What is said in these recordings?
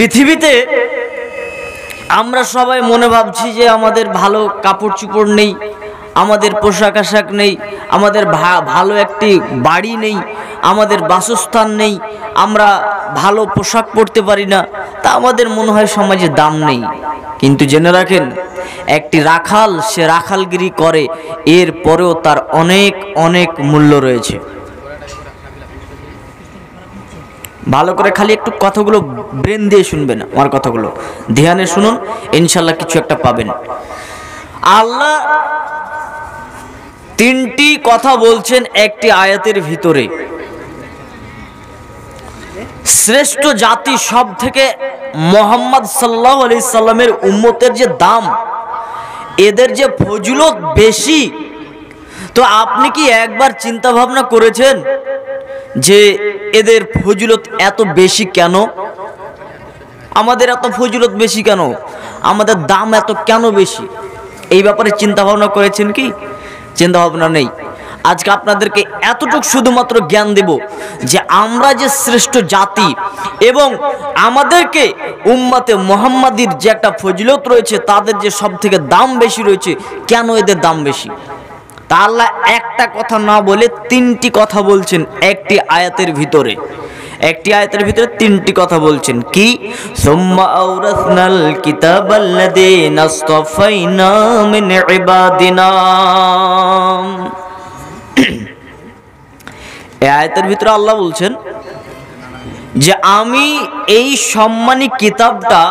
পৃথিবীতে আমরা সবাই মনে ভাবছি যে আমাদের ভালো কাপড় চোপড় নেই, আমাদের পোশাক আশাক নেই, আমাদের ভালো একটি বাড়ি নেই, আমাদের বাসস্থান নেই, আমরা ভালো পোশাক পরতে পারি না, তা আমাদের মনে হয় সমাজে দাম নেই। কিন্তু জেনে রাখেন, একটি রাখাল সে রাখালগিরি করে, এর পরেও তার অনেক অনেক মূল্য রয়েছে। ভালো করে খালি একটু কথাগুলো ব্রেন দিয়ে শুনবেন, আমার কথাগুলো ধ্যানে শুনুন, ইনশাল্লাহ কিছু একটা পাবেন। আল্লাহ তিনটি কথা বলছেন একটি আয়াতের ভিতরে। শ্রেষ্ঠ জাতি সব থেকে মুহাম্মদ সাল্লাল্লাহু আলাইহি সাল্লামের উম্মতের যে দাম, এদের যে ফজিলত বেশি, তো আপনি কি একবার চিন্তা ভাবনা করেছেন যে এদের ফজিলত এত বেশি কেন? আমাদের এত ফজিলত বেশি কেন? আমাদের দাম এত কেন বেশি? এই ব্যাপারে চিন্তা ভাবনা করেছেন কি? চিন্তা ভাবনা নেই। আজকে আপনাদেরকে এতটুকু শুধুমাত্র জ্ঞান দেব যে আমরা যে শ্রেষ্ঠ জাতি এবং আমাদেরকে উম্মতে মুহাম্মাদির যে একটা ফজিলত রয়েছে, তাদের যে সব থেকে দাম বেশি রয়েছে, কেন এদের দাম বেশি? তা আল্লাহ একটা কথা না বলে তিনটি কথা বলছেন একটি আয়াতের ভিতরে। একটি আয়াতের ভিতরে তিনটি কথা বলছেন। কি? সুম্মা আওরাসনাল কিতাবাল্লাযীনা ইসতাফাইনা মিন ইবাদিনা। এই আয়াতের ভিতরে আল্লাহ বলছেন যে আমি এই সম্মানী কিতাবটা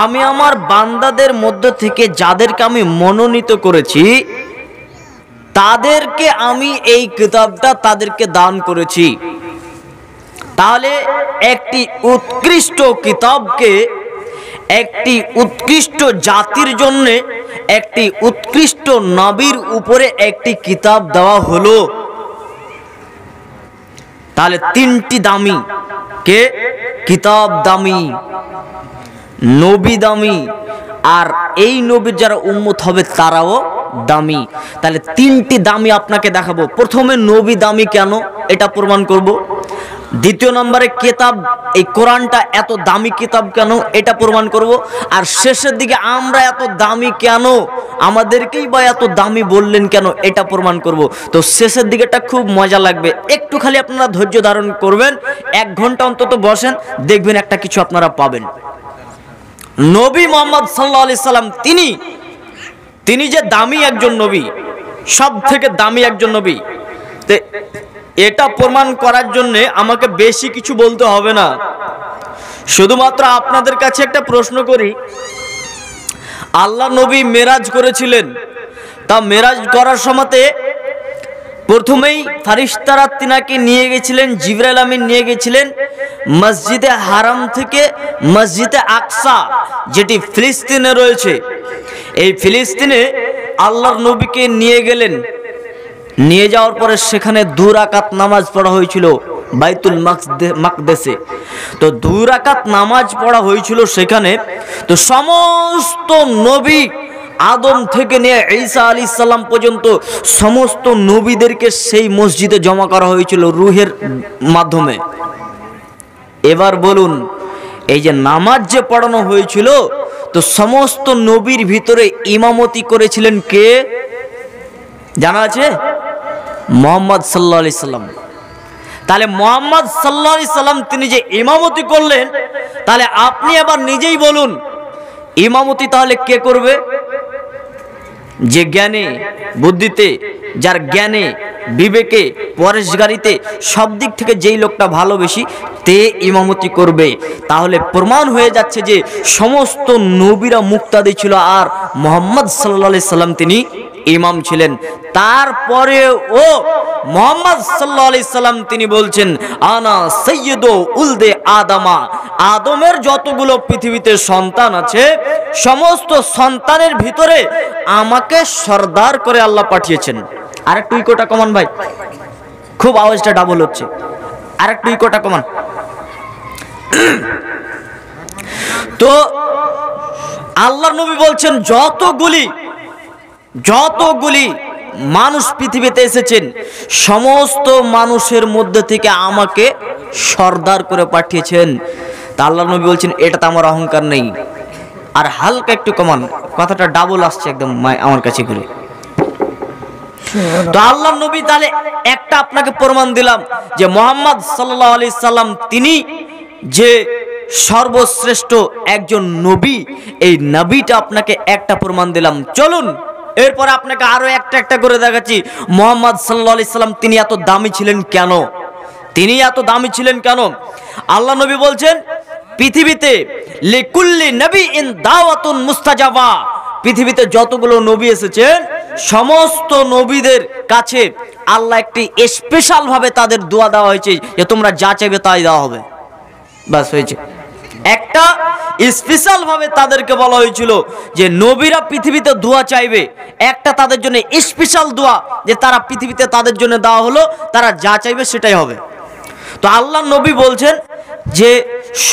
আমি আমার বান্দাদের মধ্য থেকে যাদেরকে আমি মনোনীত করেছি, তাদেরকে আমি এই কিতাবটা তাদেরকে দান করেছি। তাহলে একটি উৎকৃষ্ট কিতাবকে একটি উৎকৃষ্ট জাতির জন্য একটি উৎকৃষ্ট নবীর উপরে একটি কিতাব দেওয়া হলো। তাহলে তিনটি দামি, কে? কিতাব দামি, নবী দামি, আর এই নবীর যারা উম্মত হবে তারাও দামি। তাহলে তিনটি দামি আপনাকে দেখাবো। প্রথমে নবী দামি কেন, এটা প্রমাণ করব। দ্বিতীয় নম্বরে কিতাব, এই কোরআনটা এত দামি কিতাব কেন, এটা প্রমাণ করব। আর শেষের দিকে আমরা এত দামি কেন, আমাদেরকেই বা এত দামি বললেন কেন, এটা প্রমাণ করব। তো শেষের দিকেটা খুব মজা লাগবে, একটু খালি আপনারা ধৈর্য ধারণ করবেন, 1 ঘন্টা অন্তত বসেন, দেখবেন একটা কিছু আপনারা পাবেন। নবী মুহাম্মদ সাল্লাল্লাহু আলাইহি সাল্লাম তিনি যে দামি একজন নবী, সব থেকে দামি একজন নবী, এটা প্রমাণ করার জন্য আমাকে বেশি কিছু বলতে হবে না। শুধুমাত্র আপনাদের কাছে একটা প্রশ্ন করি, আল্লাহ নবী মেরাজ করেছিলেন, তা মেরাজ করার সময়তে প্রথমেই ফারিস্তারা তিনাকে নিয়ে গেছিলেন, জিবরাইল আমিন নিয়ে গেছিলেন মসজিদে হারাম থেকে মসজিদে আকসা, যেটি ফিলিস্তিনে রয়েছে। এই ফিলিস্তিনে আল্লাহর নবীকে নিয়ে গেলেন। নিয়ে যাওয়ার পরে সেখানে 2 রাকাত নামাজ পড়া হয়েছিল বাইতুল মাকদেসে। তো 2 রাকাত নামাজ পড়া হয়েছিল সেখানে। তো সমস্ত নবী, আদম থেকে নিয়ে ঈসা আলাইহিস সালাম পর্যন্ত সমস্ত নবীদেরকে সেই মসজিদে জমা করা হয়েছিল রূহের মাধ্যমে। এবার বলুন, এই যে নামাজ যে পড়ানো হয়েছিল, তো সমস্ত নবীর ভিতরে ইমামতি করেছিলেন কে? জানা আছে? মুহাম্মদ সাল্লাল্লাহু আলাইহি সাল্লাম। তাহলে মুহাম্মদ সাল্লাল্লাহু আলাইহি সাল্লাম তিনি যে ইমামতি করলেন, তাহলে আপনি এবার নিজেই বলুন, ইমামতি তাহলে কে করবে? যে জ্ঞানে বুদ্ধিতে, যার জ্ঞানে বিবেকে পরেশগারিতে সব দিক থেকে যেই লোকটা ভালোবেসি, তে ইমামতি করবে। তাহলে প্রমাণ হয়ে যাচ্ছে যে সমস্ত নবীরা মুক্তাদি ছিল, আর মুহাম্মদ সাল্লাল্লাহু আলাইহি সাল্লাম তিনি ইমাম ছিলেন। তারপরে ও মুহাম্মদ সাল্লাল্লাহু আলাইহি সাল্লাম তিনি বলছেন, আনা সাইয়্যিদু উলদে আদমা। আদমের যতগুলো পৃথিবীতে সন্তান আছে, সমস্ত সন্তানের ভিতরে আমাকে সর্দার করে আল্লাহ পাঠিয়েছেন। আরেকটু ইকোটা কমান ভাই, খুব আওয়াজটা ডাবল হচ্ছে, আরেকটু ইকোটা কমান। তো আল্লাহর নবী বলছেন, যতগুলি মানুষ পৃথিবীতে এসেছেন, সমস্ত মানুষের মধ্যে থেকে আমাকে সর্দার করে পাঠিয়েছেন। তা আল্লাহ নবী বলছেন এটাতে আমার অহংকার নেই, আর হালকা একটু কমান, কথাটা ডাবল আসছে একদম আমার কাছে করে। তো আল্লাহ নবী তাহলে একটা আপনাকে প্রমাণ দিলাম যে মুহাম্মদ সাল্লাল্লাহু আলাইহি সাল্লাম তিনি যে সর্বশ্রেষ্ঠ একজন নবী, এই নবীটা আপনাকে একটা প্রমাণ দিলাম। চলুন এরপর আপনাকে আরো একটা একটা করে দেখাচ্ছি মুহাম্মদ সাল্লাল্লাহু আলাইহি সাল্লাম তিনি এত দামি ছিলেন কেন, তিনি এত দামি ছিলেন কেন। আল্লাহ নবী বলছেন পৃথিবীতে লিকুল্লি নবিইন দাওয়াতুন মুস্তাজাবা, পৃথিবীতে যতগুলো নবী এসেছেন সমস্ত নবীদের কাছে আল্লাহ একটি স্পেশাল ভাবে তাদের দোয়া দেওয়া হয়েছে যে তোমরা যা চাইবে তাই দেওয়া হবে, বাস হয়েছে। একটা স্পেশাল ভাবে তাদেরকে বলা হয়েছিল যে নবীরা পৃথিবীতে দোয়া চাইবে, একটা তাদের জন্য স্পেশাল দোয়া যে তারা পৃথিবীতে তাদের জন্য দেওয়া হলো, তারা যা চাইবে সেটাই হবে। তো আল্লাহ নবী বলছেন যে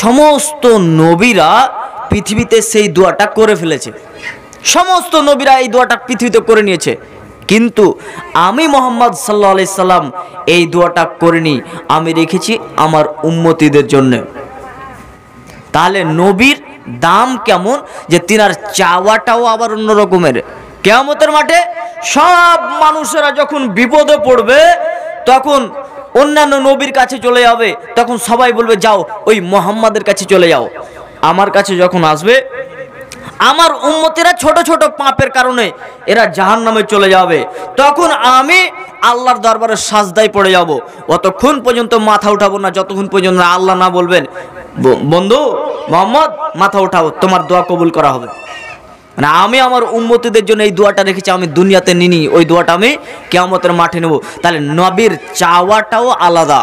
সমস্ত নবীরা পৃথিবীতে সেই দোয়াটা করে ফেলেছে, সমস্ত নবীরা এই দোয়াটা পৃথিবীতে করে নিয়েছে, কিন্তু আমি মুহাম্মদ সাল্লাল্লাহু আলাইহি সাল্লাম এই দোয়াটা করিনি, আমি রেখেছি আমার উম্মতীদের জন্য। তাহলে নবীর দাম কেমন যে তিনার চাওয়াটাও আবার অন্য রকমের। কিয়ামতের মাঠে সব মানুষেরা যখন বিপদে পড়বে তখন অন্যান্য নবীর কাছে চলে যাবে, তখন সবাই বলবে যাও ওই মুহাম্মাদের কাছে চলে যাও। আমার কাছে যখন আসবে আমার উম্মতেরা ছোট ছোট পাপের কারণে এরা জাহান্নামে চলে যাবে, তখন আমি আল্লাহর দরবারে সাজদায় পড়ে যাব, অতক্ষণ পর্যন্ত মাথা উঠাবো না যতক্ষণ পর্যন্ত আল্লাহ না বলবেন বন্ধু মুহাম্মদ মাথা উঠাও, তোমার দোয়া কবুল করা হবে। মানে আমি আমার উম্মতীদের জন্য এই দোয়াটা রেখেছি, আমি দুনিয়াতে নিনি, ওই দোয়াটা আমি কিয়ামতের মাঠে নেব। তাহলে নবীর চাওয়াটাও আলাদা,